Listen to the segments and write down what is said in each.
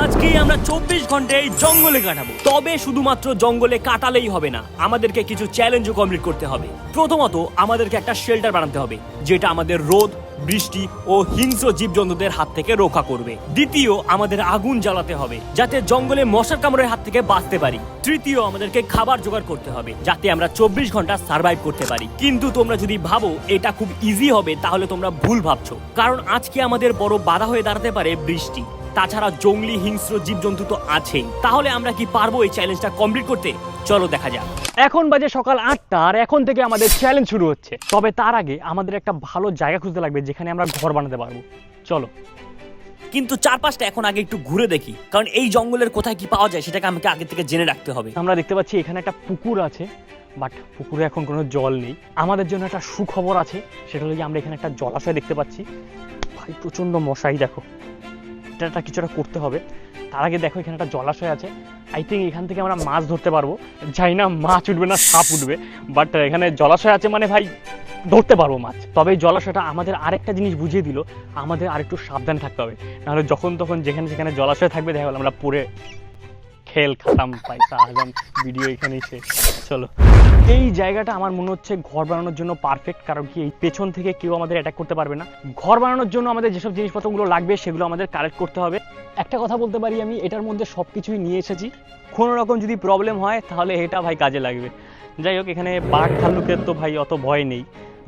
আজকে আমরা 24 ঘন্টা এই জঙ্গলে কাটাবো। তবে শুধুমাত্র জঙ্গলে কাটালেই হবে না, আমাদেরকে কিছু চ্যালেঞ্জও কমপ্লিট করতে হবে। প্রথমত আমাদেরকে একটা শেল্টার বানাতে হবে, যেটা আমাদের রোদ, বৃষ্টি ও হিংস্র জীবজন্তুদের হাত থেকে রক্ষা করবে। দ্বিতীয়, আমাদের আগুন জ্বালাতে হবে যাতে জঙ্গলে মশার কামড়ের হাত থেকে বাঁচতে পারি। তৃতীয়, আমাদেরকে খাবার জোগাড় করতে হবে যাতে আমরা 24 ঘন্টা সার্ভাইভ করতে পারি। কিন্তু তোমরা যদি ভাবো এটা খুব ইজি হবে, তাহলে তোমরা ভুল ভাবছো। কারণ আজকে আমাদের বড় বাধা হয়ে দাঁড়াতে পারে বৃষ্টি। তাছাড়া জঙ্গলি হিংস্র জীবজন্তু তো আছেই। তাহলে আমরা কি পারবো এই চ্যালেঞ্জটা কমপ্লিট করতে? চলো দেখা যাক। এখন বাজে সকাল 8টা আর এখন থেকে আমাদের চ্যালেঞ্জ শুরু হচ্ছে। তবে তার আগে আমাদের একটা ভালো জায়গা খুঁজতে লাগবে যেখানে আমরা ঘর বানাতে পারবো। চলো। কিন্তু চারপাশটা এখন আগে একটু ঘুরে দেখি, কারণ এই জঙ্গলের কোথায় কি পাওয়া যায় সেটাকে আমাকে আগে থেকে জেনে রাখতে হবে। আমরা দেখতে পাচ্ছি এখানে একটা পুকুর আছে, বাট পুকুরে এখন কোনো জল নেই। আমাদের জন্য একটা সুখবর আছে, সেটা হলো যে আমরা এখানে একটা জলাশয় দেখতে পাচ্ছি। ভাই প্রচন্ড মশাই, দেখো এটা কিছু একটা করতে হবে। তার আগে দেখো এখানে একটা জলাশয় আছে, আই থিঙ্ক এখান থেকে আমরা মাছ ধরতে পারবো। জানি না মাছ উঠবে না সাপ উঠবে, বাট এখানে জলাশয় আছে মানে ভাই ধরতে পারবো মাছ। তবে এই জলাশয়টা আমাদের আরেকটা জিনিস বুঝিয়ে দিল, আমাদের আরেকটু সাবধান থাকতে হবে, নাহলে যখন তখন যেখানে যেখানে জলাশয় থাকবে দেখা গেল আমরা পড়ে খেল খাতাম, পয়সা আজম, ভিডিও এখানেই শেষ। চলো। এই জায়গাটা আমার মনে হচ্ছে ঘর বানানোর জন্য পারফেক্ট, কারণ কি এই পেছন থেকে কেউ আমাদের অ্যাটাক করতে পারবে না। ঘর বানানোর জন্য আমাদের যেসব জিনিসপত্রগুলো লাগবে সেগুলো আমাদের কালেক্ট করতে হবে। একটা কথা বলতে পারি, আমি এটার মধ্যে সব কিছুই নিয়ে এসেছি। কোনো রকম যদি প্রবলেম হয় তাহলে এটা ভাই কাজে লাগবে। যাই হোক, এখানে বাঘ ভাল্লুকের তো ভাই অত ভয় নেই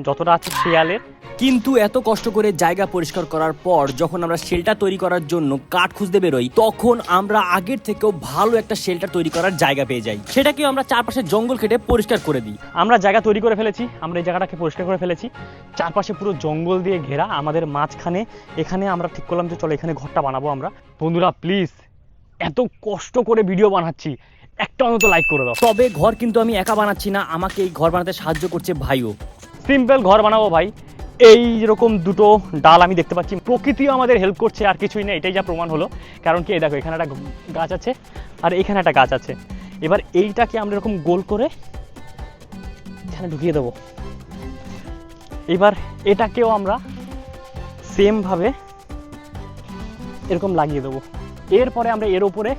যতটা আছে শিয়ালের। কিন্তু এত কষ্ট করে জায়গা পরিষ্কার করার পর যখন আমরা শেল্টার তৈরি করার জন্য কাঠ খুঁজতে বেরোই, তখন আমরা আগের থেকেও ভালো একটা শেল্টার তৈরি করার জায়গা পেয়ে যাই। সেটাকেও আমরা চারপাশে জঙ্গল কেটে পরিষ্কার করে দিই। আমরা জায়গা তৈরি করে ফেলেছি, আমরা এই জায়গাটাকে পরিষ্কার করে ফেলেছি। চারপাশে পুরো জঙ্গল দিয়ে ঘেরা, আমাদের মাঝখানে এখানে আমরা ঠিক করলাম যে চলো এখানে ঘরটা বানাবো আমরা। বন্ধুরা প্লিজ, এত কষ্ট করে ভিডিও বানাচ্ছি, একটা অন্তত লাইক করে দাও। তবে ঘর কিন্তু আমি একা বানাচ্ছি না, আমাকে এই ঘর বানাতে সাহায্য করছে ভাইও। সিম্পল ঘর বানাবো ভাই। এই রকম দুটো ডাল আমি দেখতে পাচ্ছি, প্রকৃতিও আমাদের হেল্প করছে, আর কিছুই না, এটাই যা প্রমাণ হলো। কারণ কি দেখো এখানে একটা গাছ আছে আর এখানে একটা গাছ আছে। এবার এইটাকে আমরা এরকম গোল করে এখানে ঢুকিয়ে দেবো। এবার এটাকেও আমরা সেম ভাবে এরকম লাগিয়ে দেবো। এরপরে আমরা এর উপরে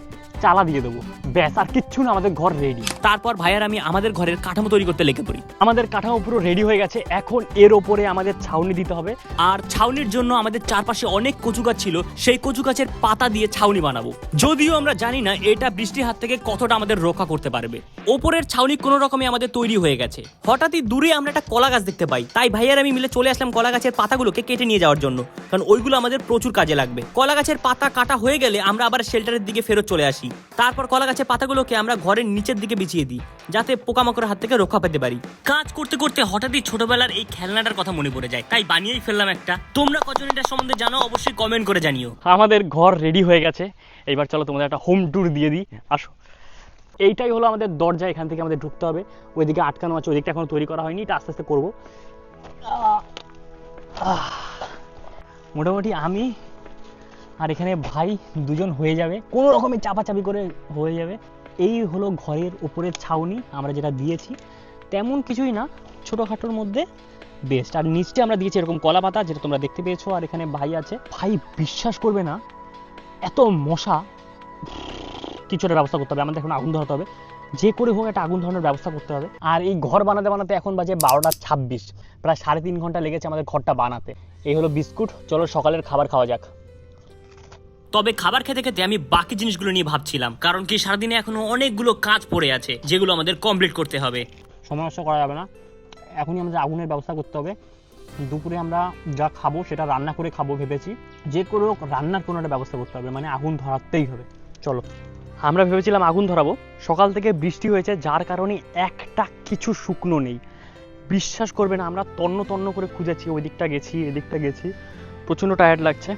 চালা দিয়ে দেবো, ব্যাস আর কিচ্ছু না, আমাদের ঘর রেডি। তারপর ভাইয়ার আমি আমাদের ঘরের কাঠামো তৈরি করতে লেগে পড়ি। আমাদের কাঠামো পুরো রেডি হয়ে গেছে, এখন এর ওপরে আমাদের ছাউনি দিতে হবে। আর ছাউনির জন্য আমাদের চারপাশে অনেক কচু গাছ ছিল, সেই কচু গাছের পাতা দিয়ে ছাউনি বানাবো। যদিও আমরা জানি না এটা বৃষ্টির হাত থেকে কতটা আমাদের রক্ষা করতে পারবে। ওপরের ছাউনি কোনো রকমে আমাদের তৈরি হয়ে গেছে। হঠাৎই দূরে আমরা একটা কলা গাছ দেখতে পাই, তাই ভাইয়ার আমি মিলে চলে আসলাম কলা গাছের পাতাগুলোকে কেটে নিয়ে যাওয়ার জন্য, কারণ ওইগুলো আমাদের প্রচুর কাজে লাগবে। কলা গাছের পাতা কাটা হয়ে গেলে আমরা আবার শেল্টারের দিকে ফেরত চলে আসি। তারপর কলা গাছের পাতাগুলোকে আমরা ঘরের নিচের দিকে বিছিয়ে দিই, যাতে পোকামাকড়ের হাত থেকে রক্ষা পেতে পারি। কাজ করতে করতে হঠাৎই ছোটবেলার এই খেলনাটার কথা মনে পড়ে যায়, তাই বানিয়েই ফেললাম একটা। তোমরা কজন এটা সম্বন্ধে জানো অবশ্যই কমেন্ট করে জানিও। আমাদের ঘর রেডি হয়ে গেছে, এইবার চলো তোমাদের একটা হোম ট্যুর দিয়ে দিই, আসো। এইটাই হলো আমাদের দরজা, এখান থেকে আমাদের ঢুকতে হবে। ওইদিকে আটকানো আছে, ওইদিকটা এখনো তৈরি করা হয়নি, এটা আস্তে আস্তে করবো। মোটামুটি আমি আর এখানে ভাই দুজন হয়ে যাবে, কোনো রকমে চাপাচাপি করে হয়ে যাবে। এই হলো ঘরের উপরের ছাউনি আমরা যেটা দিয়েছি, তেমন কিছুই না, ছোটোখাটোর মধ্যে বেস্ট। আর নিচটা আমরা দিয়েছি এরকম কলা পাতা, যেটা তোমরা দেখতে পেয়েছো। আর এখানে ভাই আছে, ভাই বিশ্বাস করবে না এত মশা, কিছু একটা ব্যবস্থা করতে হবে। আমাদের এখন আগুন ধরাতে হবে, যে করে হোক একটা আগুন ধরানোর ব্যবস্থা করতে হবে। আর এই ঘর বানাতে বানাতে এখন বাজে 12:26, প্রায় 3.5 ঘন্টা লেগেছে আমাদের ঘরটা বানাতে। এই হলো বিস্কুট, চলো সকালের খাবার খাওয়া যাক। তবে খাবার খেতে খেতে আমি বাকি জিনিসগুলো নিয়ে ভাবছিলাম, কারণ কি সারাদিনে এখনো অনেকগুলো কাজ পড়ে আছে যেগুলো আমাদের কমপ্লিট করতে হবে। সময় নষ্ট করা যাবে না, এখনই আমাদের আগুনের ব্যবস্থা করতে হবে। দুপুরে আমরা যা খাবো সেটা রান্না করে খাবো ভেবেছি, যে করে হোক রান্নার কোনো একটা ব্যবস্থা করতে হবে, মানে আগুন ধরাতেই হবে। চলো। আমরা ভেবেছিলাম আগুন ধরাবো, সকাল থেকে বৃষ্টি হয়েছে যার কারণে একটা কিছু শুকনো নেই। বিশ্বাস করবে না, আমরা তন্ন তন্ন করে খুঁজেছি, ওই দিকটা গেছি এদিকটা গেছি, প্রচণ্ড টায়ার্ড লাগছে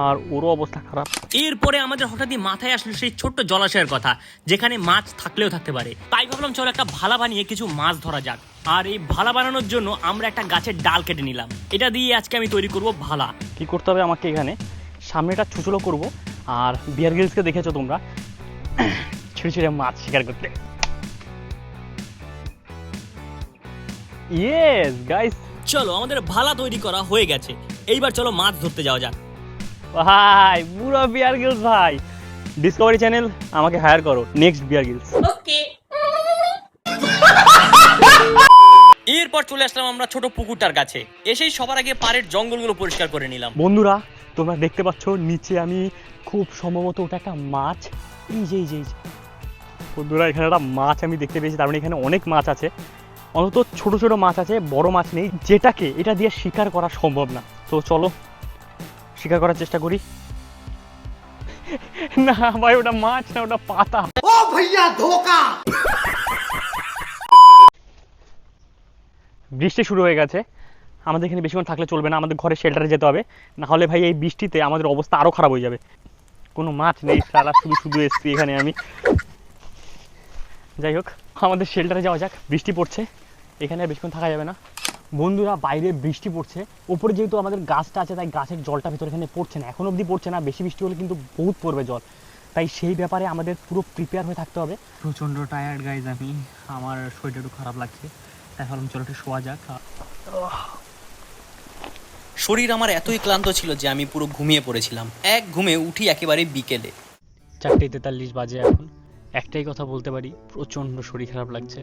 আর ওরও অবস্থা খারাপ। এরপরে আমাদের হঠাৎই মাথায় আসলো সেই ছোট্ট জলাশয়ের কথা, যেখানে মাছ থাকলেও থাকতে পারে। তাই ভাবলাম চলো একটা ভালা বানিয়ে কিছু মাছ ধরা যাক। আর এই ভালা বানানোর জন্য আমরা একটা গাছের ডাল কেটে নিলাম, এটা দিয়ে আজকে আমি তৈরি করব ভালা। কি করতে হবে আমাকে, এখানে সামনেটা ছুচলো করব। আর বিয়ার গ্রিলসকে দেখেছো তোমরা ছিঁড়ে ছিঁড়ে মাছ শিকার করতে। ইয়েস গাইস, চলো আমাদের ভালা তৈরি করা হয়ে গেছে, এইবার চলো মাছ ধরতে যাওয়া যাক। ভাই পুরো বিয়ার গ্রিলস ভাই, ডিসকভারি চ্যানেল আমাকে হায়ার করো, নেক্সট বিয়ার গিলস। এরপর চলে আসলাম আমরা ছোট পুকুরটার কাছে। এসেই সবার আগে পাড়ের জঙ্গলগুলো পরিষ্কার করে নিলাম। বন্ধুরা তোমরা দেখতে পাচ্ছ নিচে, আমি খুব সম্ভবত ওটা একটা মাছ, এই যে বন্ধুরা এখানে একটা মাছ আমি দেখতে পেয়েছি। তার মানে এখানে অনেক মাছ আছে, অন্তত ছোট ছোট মাছ আছে, বড় মাছ নেই, যেটাকে এটা দিয়ে শিকার করা সম্ভব না। তো চলো শিকার করার চেষ্টা করি। না ভাই ওটা মাছ না, ওটা পাতা। ओ भैया धोखा। বৃষ্টি শুরু হয়ে গেছে, আমাদের এখানে বেশিক্ষণ থাকলে চলবে না, আমাদের ঘরে শেল্টারে যেতে হবে, না হলে ভাই এই বৃষ্টিতে আমাদের অবস্থা আরো খারাপ হয়ে যাবে। কোনো মাছ নেই, সারা শুধু শুধু এসছি এখানে আমি। যাই হোক আমাদের শেল্টারে যাওয়া যাক, বৃষ্টি পড়ছে, এখানে আর বেশিক্ষণ থাকা যাবে না। বন্ধুরা বাইরে বৃষ্টি পড়ছে, ওপরে যেহেতু আমাদের গাছটা আছে তাই গাছের জলটা ভেতরে এখানে পড়ছে না, এখন অবধি পড়ছে না, বেশি বৃষ্টি হলে কিন্তু বহুত পড়বে জল, তাই সেই ব্যাপারে আমাদের পুরো প্রিপেয়ার হয়ে থাকতে হবে। প্রচণ্ড টায়ার্ড গাইজ আমি, আমার শরীরটা একটু খারাপ লাগছে, তাই ভাবলাম চলো একটু শোয়া যাক। শরীর আমার এতই ক্লান্ত ছিল যে আমি পুরো ঘুমিয়ে পড়েছিলাম। এক ঘুমে উঠি একেবারে বিকেলে। 4:43 বাজে এখন। একটাই কথা বলতে পারি, প্রচণ্ড শরীর খারাপ লাগছে,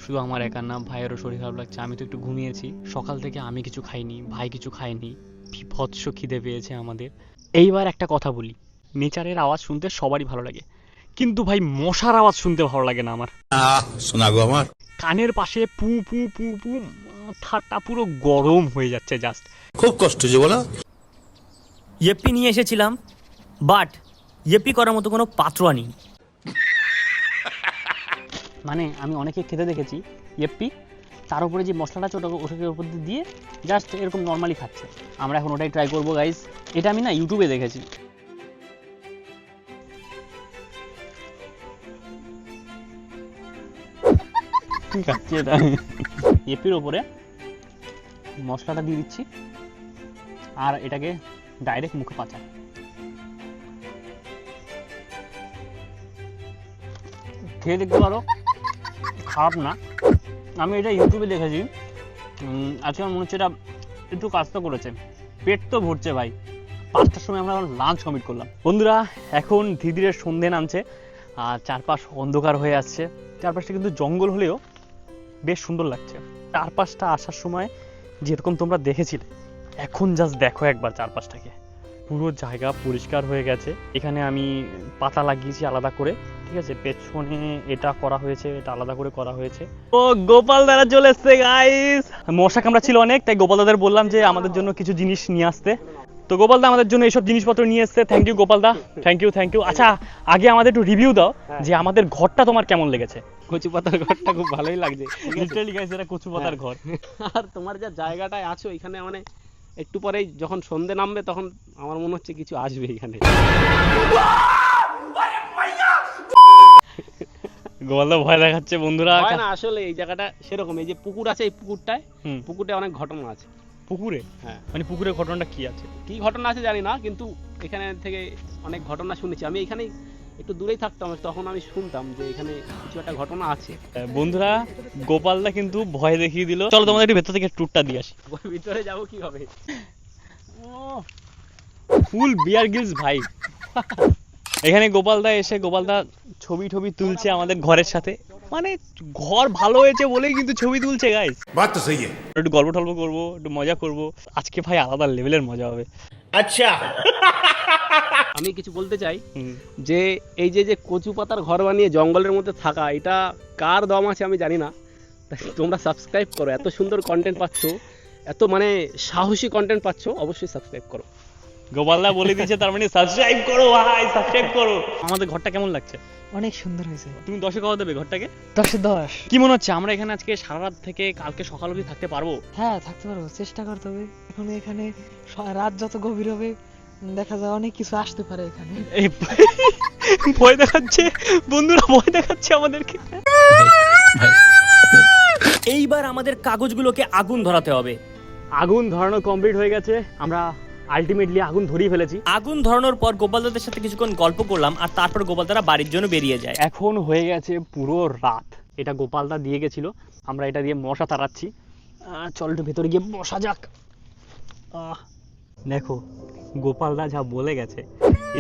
শুধু আমার একার না, ভাইয়েরও শরীর খারাপ লাগছে। আমি তো একটু ঘুমিয়েছি, সকাল থেকে আমি কিছু খাইনি, ভাই কিছু খায়নি, বিভৎস খিদে পেয়েছে আমাদের। এইবার একটা কথা বলি, নেচারের আওয়াজ শুনতে সবারই ভালো লাগে, কিন্তু ভাই মশার আওয়াজ শুনতে ভালো লাগে না আমার। শোনা গো আমার কানের পাশে পু পু পু পু, মাথাটা পুরো গরম হয়ে যাচ্ছে জাস্ট। খুব কষ্ট যে বলো। ইয়েপ্পি নিয়ে এসেছিলাম, বাট ইয়েপ্পি করার মতো কোনো পাত্র আনি। মানে আমি অনেকে খেতে দেখেছি ইয়েপ্পি, তার উপরে যে মশলাটা আছে ওটাকে উপর দিয়ে জাস্ট এরকম নর্মালি খাচ্ছে। আমরা এখন ওটাই ট্রাই করবো গাইজ, এটা আমি না ইউটিউবে দেখেছি। খাচ্ছি এটা, ইয়েপ্পির ওপরে মশলাটা দিয়ে দিচ্ছি আর এটাকে ডাইরেক্ট মুখে পাচা। খেয়ে দেখতে পারো, খারাপ না। আমি এটা ইউটিউবে দেখেছি, আজকে আমার মনে হচ্ছে এটা একটু কাজটা করেছে, পেট তো ভরছে ভাই। 5টার সময় আমরা লাঞ্চ কমপ্লিট করলাম। বন্ধুরা এখন ধীরে ধীরে সন্ধে নামছে আর চারপাশ অন্ধকার হয়ে আসছে। চারপাশটা কিন্তু জঙ্গল হলেও বেশ সুন্দর লাগছে। চারপাশটা আসার সময় যেরকম তোমরা দেখেছিলে, এখন জাস্ট দেখো একবার চারপাশটাকে, পুরো জায়গা পরিষ্কার হয়ে গেছে। এখানে আমি পাতা লাগিয়েছি আলাদা করে, ঠিক আছে, পেছনে এটা করা হয়েছে, এটা আলাদা করে করা হয়েছে। ও গোপাল দাদা চলে এসছে গাইস, মশা কামড়া ছিল অনেক, তাই গোপাল দাদার বললাম যে আমাদের জন্য কিছু জিনিস নিয়ে আসতে। তো গোপাল দা আমাদের জন্য এইসব জিনিসপত্র নিয়ে এসছে, thank you Gopal da, thank you thank you. আচ্ছা আগে আমাদের একটু রিভিউ দাও যে আমাদের ঘরটা তোমার কেমন লেগেছে? কচু পাতার ঘরটা খুব ভালোই লাগছে। লিটারালি গাইস এটা কচু পাতার ঘর। আর তোমার যা জায়গাটায় আছো এখানে, মানে একটু পরেই যখন সন্ধে নামবে তখন আমার মনে হচ্ছে কিছু আসবে এখানে। গোপাল দা ভয় দেখাচ্ছে বন্ধুরা। হয় না আসলে এই জায়গাটা সেরকম, এই যে পুকুর আছে এই পুকুরটায়, পুকুরে অনেক ঘটনা আছে। পুকুরে? হ্যাঁ। মানে পুকুরের ঘটনাটা কি আছে? কি ঘটনা আছে জানি না, কিন্তু এখানে থেকে অনেক ঘটনা শুনেছি। আমি এখানেই একটু দূরেই থাকতাম, তখন আমি শুনতাম যে এখানে কিছু একটা ঘটনা আছে। বন্ধুরা গোপালদা কিন্তু ভয় দেখিয়ে দিল। চলো তোমাদের একটু ভেতর থেকে ট্যুরটা দিয়ে আসি। ওই ভিতরে যাবো কি হবে? ফুল বিয়ার গিলস ভাই। এখানে গোপালদা এসে গোপালদা ছবি টবি তুলছে আমাদের ঘরের সাথে, মানে ঘর ভালো হয়েছে বলেই কিন্তু ছবি তুলছে গাইস। বাত তো সহি একটু গল্প টল্প করবো, একটু মজা করবো আজকে ভাই, আলাদা লেভেলের মজা হবে। আচ্ছা আমি কিছু বলতে চাই যে এই যে কচু পাতার ঘর বানিয়ে জঙ্গলের মধ্যে থাকা, এটা কার দম আছে আমি জানি না। তাই তোমরা সাবস্ক্রাইব করো, এত সুন্দর কন্টেন্ট পাচ্ছ, এত মানে সাহসী কন্টেন্ট পাচ্ছ, অবশ্যই সাবস্ক্রাইব করো। গোপালদা বলে দিয়েছে তার মানে সাবস্ক্রাইব করো ভাই, সাবস্ক্রাইব করো। আমাদের ঘরটা কেমন লাগছে? অনেক সুন্দর হয়েছে। তুমি 10-এ কত দেবে ঘরটাকে? 10-এ 10। কি মনে হচ্ছে আমরা এখানে আজকে সারা রাত থেকে কালকে সকাল অবধি থাকতে পারবো? হ্যাঁ থাকতে পারবো, চেষ্টা করতে হবে। এখন এখানে রাত যত গভীর হবে দেখা যায় অনেক কিছু আসতে পারে এখানে। এই ভয় দেখাচ্ছে বন্ধুরা, ভয় দেখাচ্ছে আমাদেরকে। এইবার আমাদের কাগজগুলোকে আগুন ধরাতে হবে। আগুন ধরানো কমপ্লিট হয়ে গেছে, আমরা আলটিমেটলি আগুন ধরিয়ে ফেলেছি। আগুন ধরানোর পর গোপালদাদের সাথে কিছুক্ষণ গল্প করলাম আর তারপর গোপালদারা বাড়ির জন্য বেরিয়ে যায়। এখন হয়ে গেছে পুরো রাত, এটা গোপালদা দিয়ে গেছিল, আমরা এটা দিয়ে মশা তাড়াচ্ছি। চল একটু ভেতরে গিয়ে বসা যাক। দেখো গোপালদা যা বলে গেছে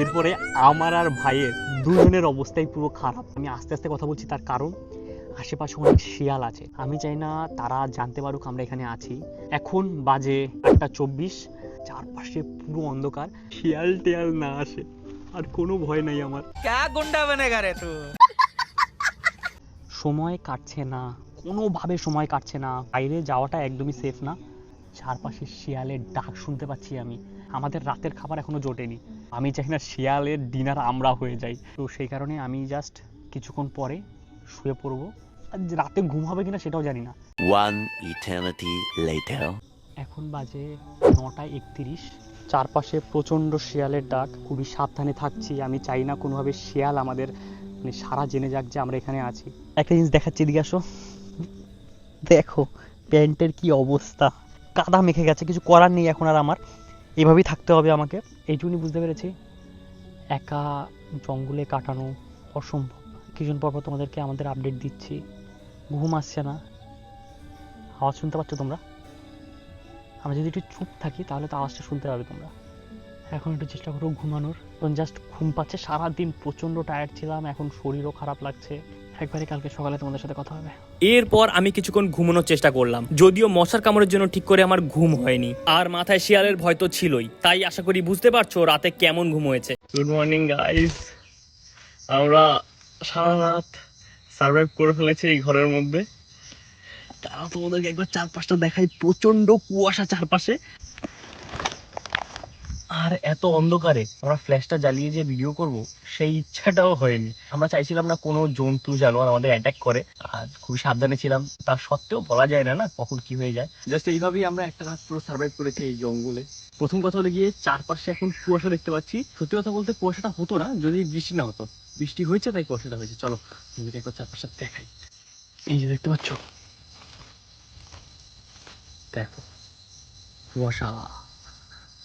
এরপরে আমার আর ভাইয়ের দুজনের অবস্থাই পুরো খারাপ। আমি আস্তে আস্তে কথা বলছি, তার কারণ আশেপাশে অনেক শিয়াল আছে। আমি চাই না তারা জানতে পারুক আমরা এখানে আছি। এখন বাজে 8:24, চারপাশে পুরো অন্ধকার, শিয়াল টিয়াল না আসে আর কোনো ভয় নাই আমার। সময় কাটছে না, কোনোভাবে সময় কাটছে না। বাইরে যাওয়াটা একদমই সেফ না। চারপাশে শিয়ালের ডাক শুনতে পাচ্ছি আমি। আমাদের রাতের খাবার এখনো জোটেনি। আমি চাই না শিয়ালের ডিনার আমরা হয়ে যাই। তো সেই কারণে আমি জাস্ট কিছুক্ষণ পরে শুয়ে পড়বো। আর রাতে ঘুম হবে কিনা সেটাও জানি না। One eternity later. এখন বাজে 9:31। চারপাশে প্রচণ্ড শিয়ালের ডাক। খুবই সাবধানে থাকছি। আমি চাই না কোনোভাবে শিয়াল আমাদের মানে সারা জেনে যাক যে আমরা এখানে আছি। একটা জিনিস দেখাচ্ছি, এদিকে আসো। দেখো প্যান্টের কি অবস্থা, কাদা মেখে গেছে। কিছু করার নেই এখন আর আমার, এভাবেই থাকতে হবে আমাকে। এইটুকুনি বুঝতে পেরেছি, একা জঙ্গলে কাটানো অসম্ভব। কিছুদিন পর তোমাদেরকে আমাদের আপডেট দিচ্ছি। ঘুম আসছে না, আওয়াজ শুনতে পাচ্ছ তোমরা? আমরা যদি একটু চুপ থাকি তাহলে তো আওয়াজটা শুনতে পাবে তোমরা। এখন একটু চেষ্টা করো ঘুমানোর। এখন জাস্ট ঘুম পাচ্ছে। সারাদিন প্রচণ্ড টায়ার্ড ছিলাম, এখন শরীরও খারাপ লাগছে। একবারে কালকে সকালে তোমাদের সাথে কথা হবে। এরপর আমি কিছুক্ষণ ঘুমানোর চেষ্টা করলাম, যদিও মশার কামড়ের জন্য ঠিক করে আমার ঘুম হয়নি। আর মাথায় শিয়ালের ভয় তো ছিলই, তাই আশা করি বুঝতে পারছো রাতে কেমন ঘুম হয়েছে। গুড মর্নিং গাইস, আমরা সারা রাত সার্ভাইভ করে ফেলেছি এই ঘরের মধ্যে। তারা তোমাদেরকে একবার চারপাশটা দেখাই। প্রচন্ড কুয়াশা চারপাশে, আর এত অন্ধকারে আমরা ফ্ল্যাশটা জ্বালিয়ে যে ভিডিও করব সেই ইচ্ছাটাও হয়নি। আমরা চাইছিলাম না কোনো জন্তু জানোয়ার আমাদের অ্যাটাক করে, আর খুবই সাবধানে ছিলাম। তার সত্ত্বেও বলা যায় না না কখন কি হয়ে যায়। জাস্ট এইভাবেই আমরা একটা রাত পুরো সার্ভাইভ করেছি এই জঙ্গলে। প্রথম কথা হলো গিয়ে চারপাশে এখন কুয়াশা দেখতে পাচ্ছি। সত্যি কথা বলতে কুয়াশাটা হতো না যদি বৃষ্টি না হতো। বৃষ্টি হয়েছে তাই কুয়াশাটা হয়েছে। চলো তোমাদেরকে একবার চারপাশটা দেখাই। এই যে দেখতে পাচ্ছ, দেখো কুয়াশা,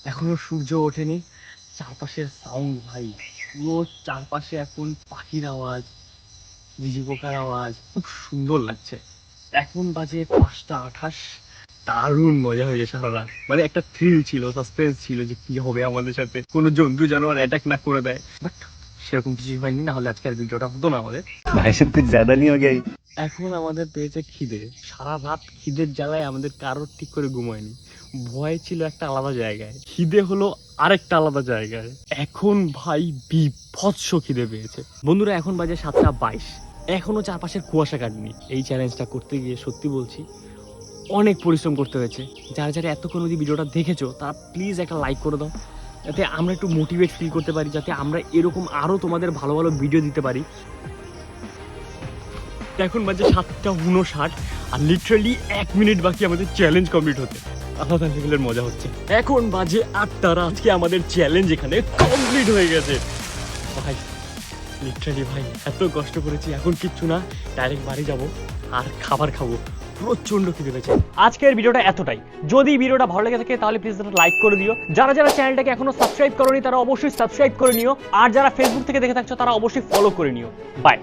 এখনো সূর্য ওঠেনি। চারপাশের সাউন্ড ভাই, পুরো চারপাশে এখন পাখির আওয়াজ, ঝিঝি পোকার আওয়াজ, খুব সুন্দর লাগছে। এখন বাজে 5:28। দারুণ মজা হয়েছে সারা রাত। মানে একটা থ্রিল ছিল, সাসপেন্স ছিল যে কি হবে আমাদের সাথে, কোনো জন্তু জানোয়ার অ্যাটাক না করে দেয়। বাট সেরকম কিছুই হয়নি, না হলে আজকে আর ভিডিওটা হতো না আমাদের। भाई साहब कुछ ज्यादा नहीं हो गया? এখন আমাদের পেয়েছে খিদে। সারা রাত খিদের জ্বালায় আমাদের কারোর ঠিক করে ঘুম হয়নি। ভয় ছিল একটা আলাদা জায়গায়, খিদে হলো আরেকটা আলাদা জায়গায়। এখন ভাই বিভৎস খিদে পেয়েছে। বন্ধুরা এখন বাজে 7:22, এখনো চারপাশের কুয়াশা কাটেনি। এই চ্যালেঞ্জটা করতে গিয়ে সত্যি বলছি অনেক পরিশ্রম করতে হয়েছে। যারা যারা এতক্ষণ অবধি ভিডিওটা দেখেছো তারা প্লিজ একটা লাইক করে দাও, যাতে আমরা একটু মোটিভেট ফিল করতে পারি, যাতে আমরা এরকম আরও তোমাদের ভালো ভালো ভিডিও দিতে পারি। এখন বাজে 7:59 আর লিটারালি 1 মিনিট বাকি আমাদের চ্যালেঞ্জ কমপ্লিট হতে। আলাদা লেভেলের মজা হচ্ছে। এখন বাজে 8টা, আজকে আমাদের চ্যালেঞ্জ এখানে কমপ্লিট হয়ে গেছে। ভাই লিটারালি ভাই এত কষ্ট করেছি, এখন কিচ্ছু না, ডাইরেক্ট বাড়ি যাব আর খাবার খাবো। প্রচন্ড খিদে পেয়েছে। আজকের ভিডিওটা এতটাই। যদি ভিডিওটা ভালো লেগে থাকে তাহলে প্লিজ লাইক করে দিও। যারা যারা চ্যানেলটাকে এখনো সাবস্ক্রাইব করোনি তারা অবশ্যই সাবস্ক্রাইব করে নিও। আর যারা ফেসবুক থেকে দেখে থাকছো তারা অবশ্যই ফলো করে নিও। বাই।